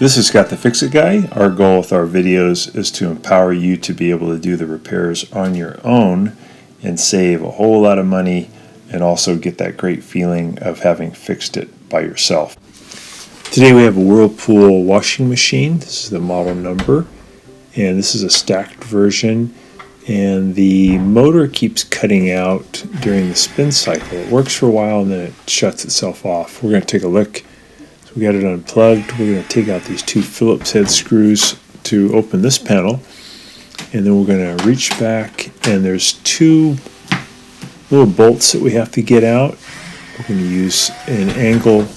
This is Scott the Fix-It Guy. Our goal with our videos is to empower you to be able to do the repairs on your own and save a whole lot of money and also get that great feeling of having fixed it by yourself. Today we have a Whirlpool washing machine. This is the model number, and this is a stacked version, and the motor keeps cutting out during the spin cycle. It works for a while and then it shuts itself off. We're going to take a look. We got it unplugged. We're going to take out these two Phillips head screws to open this panel, and then we're going to reach back, and there's two little bolts that we have to get out. We're going to use an angle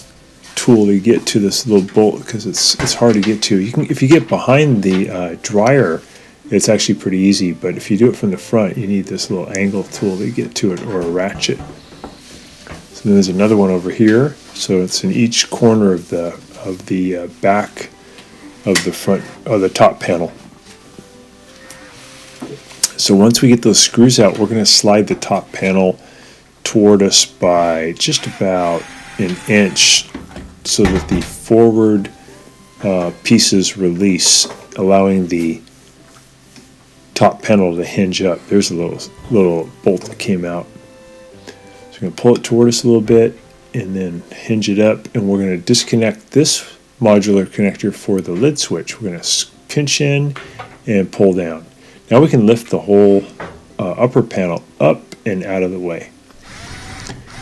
tool to get to this little bolt because it's hard to get to. If you get behind the dryer, it's actually pretty easy, but if you do it from the front, you need this little angle tool to get to it, or a ratchet. So then there's another one over here. So it's in each corner of the back of the front of the top panel. So once we get those screws out, we're going to slide the top panel toward us by just about an inch so that the forward pieces release, allowing the top panel to hinge up. There's a little bolt that came out. So we're going to pull it toward us a little bit and then hinge it up, and we're going to disconnect this modular connector for the lid switch. We're going to pinch in and pull down. Now we can lift the whole upper panel up and out of the way.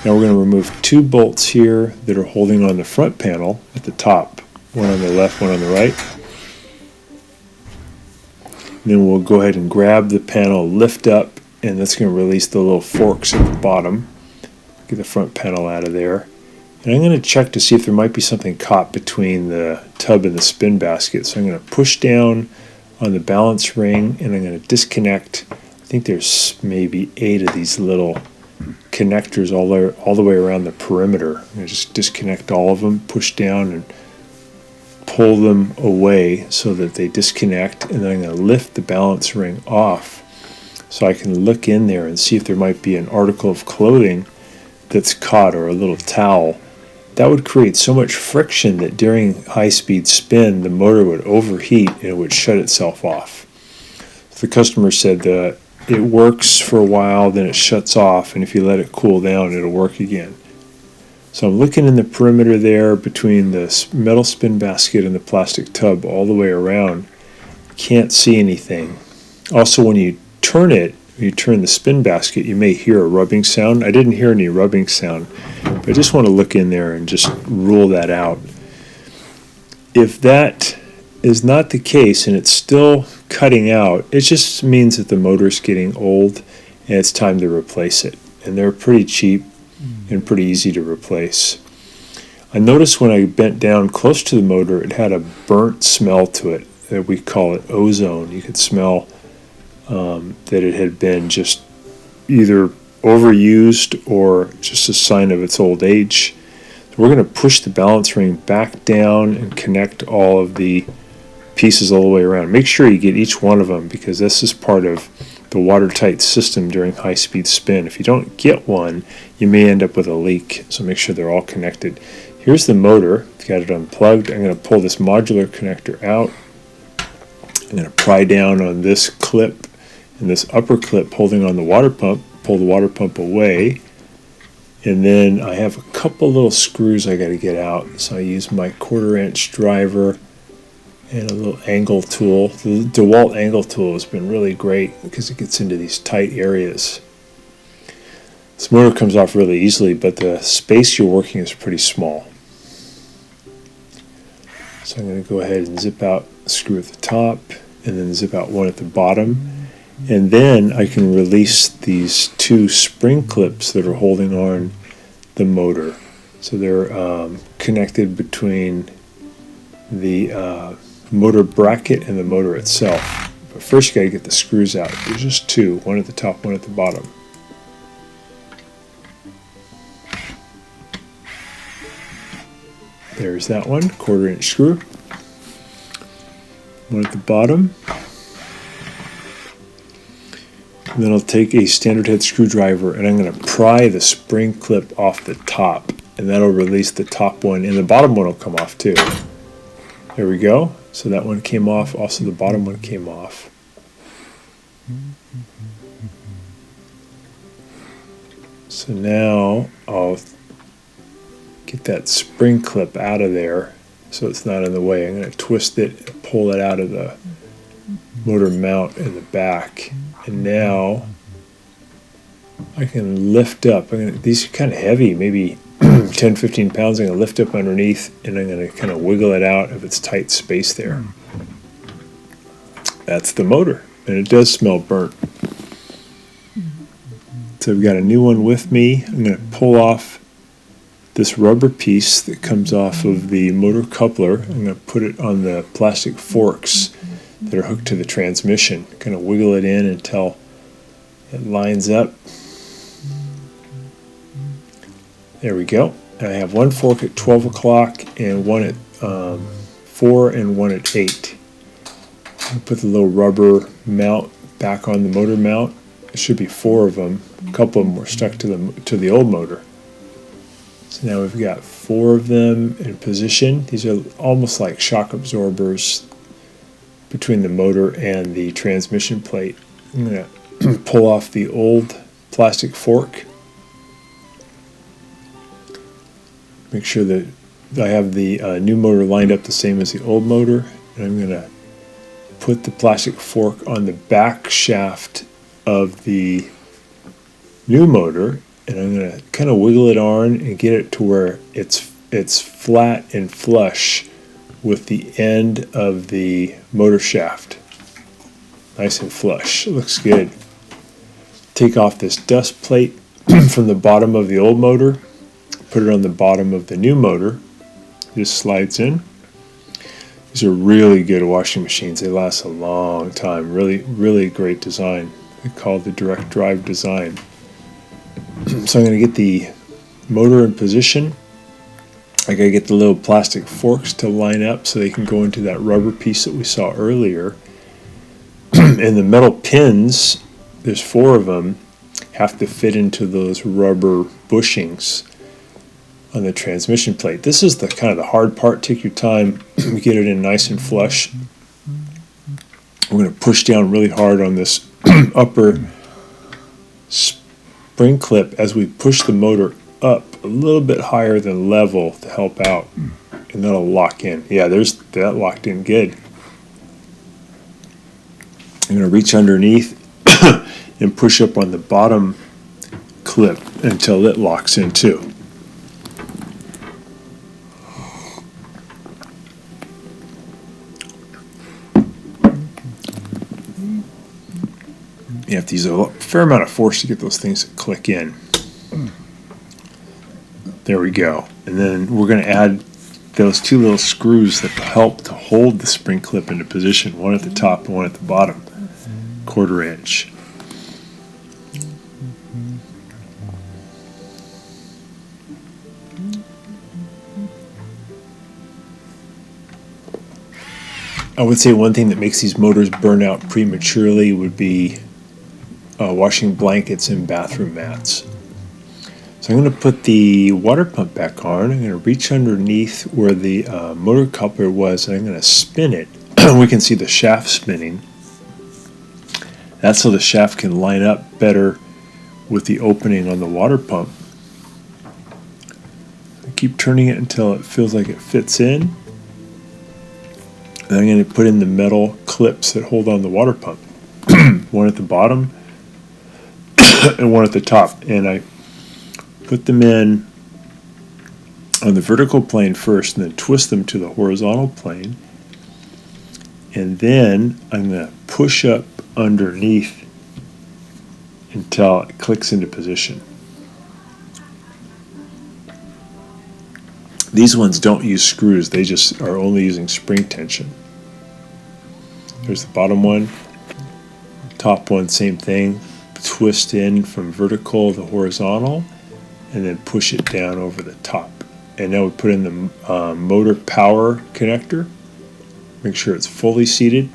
Now we're going to remove two bolts here that are holding on the front panel at the top, one on the left, one on the right. And then we'll go ahead and grab the panel, lift up, and that's going to release the little forks at the bottom. Get the front panel out of there. And I'm going to check to see if there might be something caught between the tub and the spin basket. So I'm going to push down on the balance ring, and I'm going to disconnect. I think there's maybe 8 of these little connectors all the way around the perimeter. I'm going to just disconnect all of them, push down and pull them away so that they disconnect, and then I'm going to lift the balance ring off so I can look in there and see if there might be an article of clothing that's caught, or a little towel. That would create so much friction that during high-speed spin the motor would overheat and it would shut itself off. So the customer said that it works for a while, then it shuts off, and if you let it cool down it'll work again. So I'm looking in the perimeter there between the metal spin basket and the plastic tub all the way around. Can't see anything. Also, when you turn the spin basket, you may hear a rubbing sound. I didn't hear any rubbing sound, but I just want to look in there and just rule that out. If that is not the case and it's still cutting out, it just means that the motor's getting old and it's time to replace it. And they're pretty cheap and pretty easy to replace. I noticed when I bent down close to the motor, it had a burnt smell to it. We call it ozone. You could smell that it had been just either overused or just a sign of its old age. So we're going to push the balance ring back down and connect all of the pieces all the way around. Make sure you get each one of them, because this is part of the watertight system during high-speed spin. If you don't get one, you may end up with a leak, so make sure they're all connected. Here's the motor. Got it unplugged. I'm going to pull this modular connector out. I'm going to pry down on this clip and this upper clip holding on the water pump, pull the water pump away, and then I have a couple little screws I got to get out. So I use my 1/4 inch driver and a little angle tool. The DeWalt angle tool has been really great because it gets into these tight areas. This motor comes off really easily, but the space you're working is pretty small. So I'm going to go ahead and zip out a screw at the top and then zip out one at the bottom. And then I can release these two spring clips that are holding on the motor. So they're connected between the motor bracket and the motor itself. But first you got to get the screws out. There's just two, one at the top, one at the bottom. There's that one, 1/4 inch screw. One at the bottom. And then I'll take a standard head screwdriver and I'm going to pry the spring clip off the top, and that'll release the top one, and the bottom one will come off too. There we go. So that one came off. Also the bottom one came off. So now I'll get that spring clip out of there so it's not in the way. I'm going to twist it and pull it out of the motor mount in the back. And now I can lift up. These are kind of heavy, maybe 10, 15 pounds. I'm going to lift up underneath and I'm going to kind of wiggle it out if it's tight space there. That's the motor, and it does smell burnt. So I've got a new one with me. I'm going to pull off this rubber piece that comes off of the motor coupler. I'm going to put it on the plastic forks that are hooked to the transmission. Kind of wiggle it in until it lines up. There we go. And I have one fork at 12 o'clock and one at 4 and one at 8. I'll put the little rubber mount back on the motor mount. There should be 4 of them. A couple of them were stuck to the old motor. So now we've got 4 of them in position. These are almost like shock absorbers between the motor and the transmission plate. I'm going to pull off the old plastic fork. Make sure that I have the new motor lined up the same as the old motor. And I'm going to put the plastic fork on the back shaft of the new motor, and I'm going to kind of wiggle it on and get it to where it's flat and flush with the end of the motor shaft. Nice and flush. It looks good. Take off this dust plate from the bottom of the old motor, put it on the bottom of the new motor. It just slides in. These are really good washing machines. They last a long time. Really, really great design. They call it the direct drive design. So I'm going to get the motor in position. I got to get the little plastic forks to line up so they can go into that rubber piece that we saw earlier. And the metal pins, there's 4 of them, have to fit into those rubber bushings on the transmission plate. This is the kind of the hard part. Take your time, get it in nice and flush. We're going to push down really hard on this upper spring clip as we push the motor up a little bit higher than level to help out, and that'll lock in. Yeah, there's that locked in good. I'm going to reach underneath and push up on the bottom clip until it locks in too. You have to use a fair amount of force to get those things to click in. There we go. And then we're going to add those 2 little screws that help to hold the spring clip into position, one at the top and one at the bottom, 1/4 inch. I would say one thing that makes these motors burn out prematurely would be washing blankets and bathroom mats. So I'm going to put the water pump back on. I'm going to reach underneath where the motor coupler was, and I'm going to spin it. We can see the shaft spinning. That's so the shaft can line up better with the opening on the water pump. I keep turning it until it feels like it fits in. And I'm going to put in the metal clips that hold on the water pump. One at the bottom and one at the top. And I put them in on the vertical plane first and then twist them to the horizontal plane. And then I'm going to push up underneath until it clicks into position. These ones don't use screws, they just are only using spring tension. There's the bottom one. Top one, same thing. Twist in from vertical to horizontal and then push it down over the top. And now we put in the motor power connector. Make sure it's fully seated.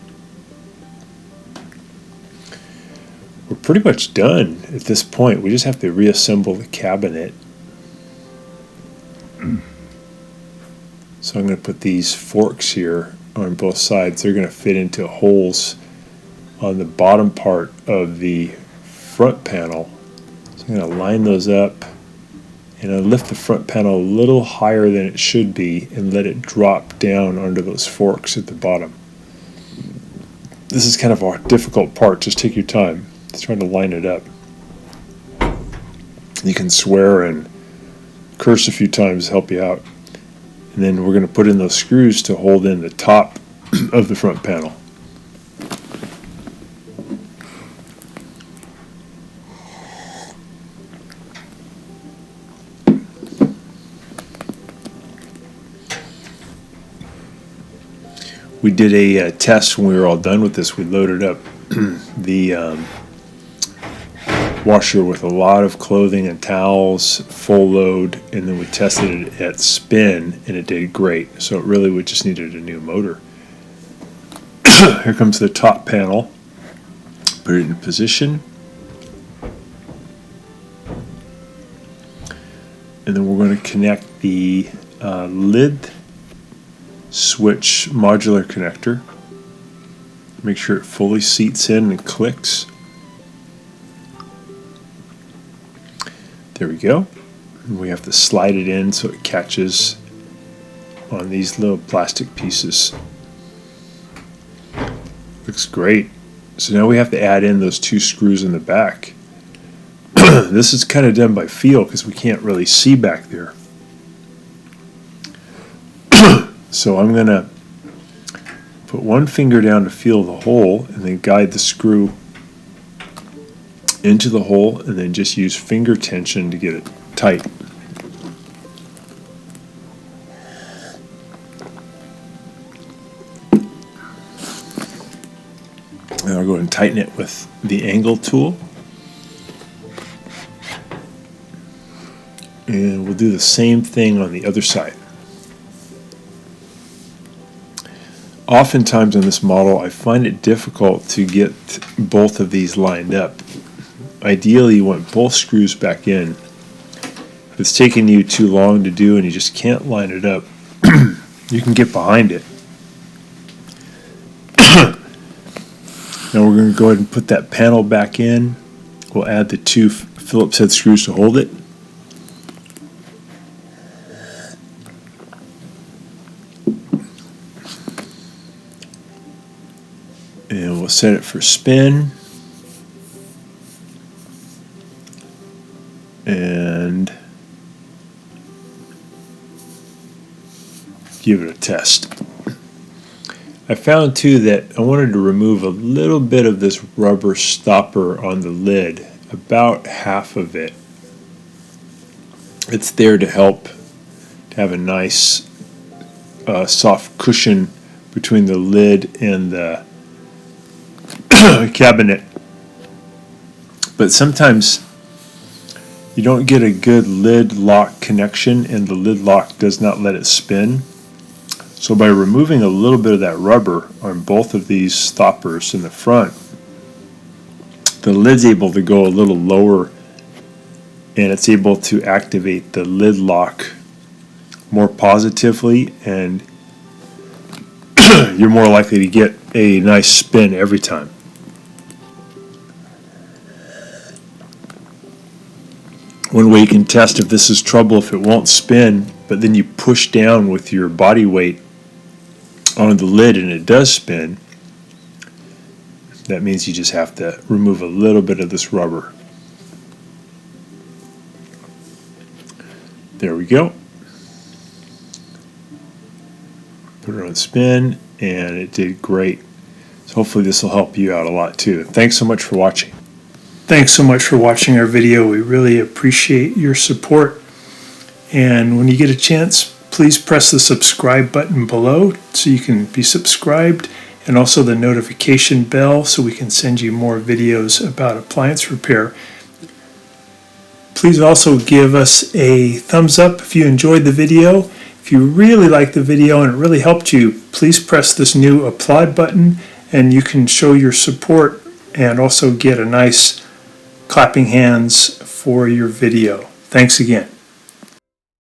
We're pretty much done at this point. We just have to reassemble the cabinet. So I'm going to put these forks here on both sides. They're going to fit into holes on the bottom part of the front panel. So I'm going to line those up, and I'll lift the front panel a little higher than it should be and let it drop down under those forks at the bottom. This is kind of a difficult part. Just take your time. Just trying to line it up. You can swear and curse a few times to help you out. And then we're going to put in those screws to hold in the top of the front panel. We did a test when we were all done with this. We loaded up the washer with a lot of clothing and towels, full load, and then we tested it at spin, and it did great. So it really would just needed a new motor. Here comes the top panel. Put it in position. And then we're going to connect the lid switch modular connector. Make sure it fully seats in and clicks. There we go. And we have to slide it in so it catches on these little plastic pieces. Looks great. So now we have to add in those two screws in the back. This is kind of done by feel because we can't really see back there. So I'm going to put one finger down to feel the hole and then guide the screw into the hole and then just use finger tension to get it tight. And I'll go ahead and tighten it with the angle tool. And we'll do the same thing on the other side. Oftentimes on this model, I find it difficult to get both of these lined up. Ideally, you want both screws back in. If it's taking you too long to do and you just can't line it up, you can get behind it. Now we're going to go ahead and put that panel back in. We'll add the two Phillips head screws to hold it. And we'll set it for spin. And give it a test. I found too that I wanted to remove a little bit of this rubber stopper on the lid, about half of it. It's there to help to have a nice soft cushion between the lid and the cabinet. But sometimes you don't get a good lid lock connection and the lid lock does not let it spin. So by removing a little bit of that rubber on both of these stoppers in the front, the lid's able to go a little lower and it's able to activate the lid lock more positively, and you're more likely to get a nice spin every time. One way you can test if this is trouble, if it won't spin, but then you push down with your body weight on the lid and it does spin, that means you just have to remove a little bit of this rubber. There we go. Put it on spin and it did great. So hopefully this will help you out a lot too. Thanks so much for watching. Thanks so much for watching our video. We really appreciate your support. And when you get a chance, please press the subscribe button below so you can be subscribed, and also the notification bell so we can send you more videos about appliance repair. Please also give us a thumbs up if you enjoyed the video. If you really liked the video and it really helped you, please press this new applaud button and you can show your support and also get a nice clapping hands for your video. Thanks again.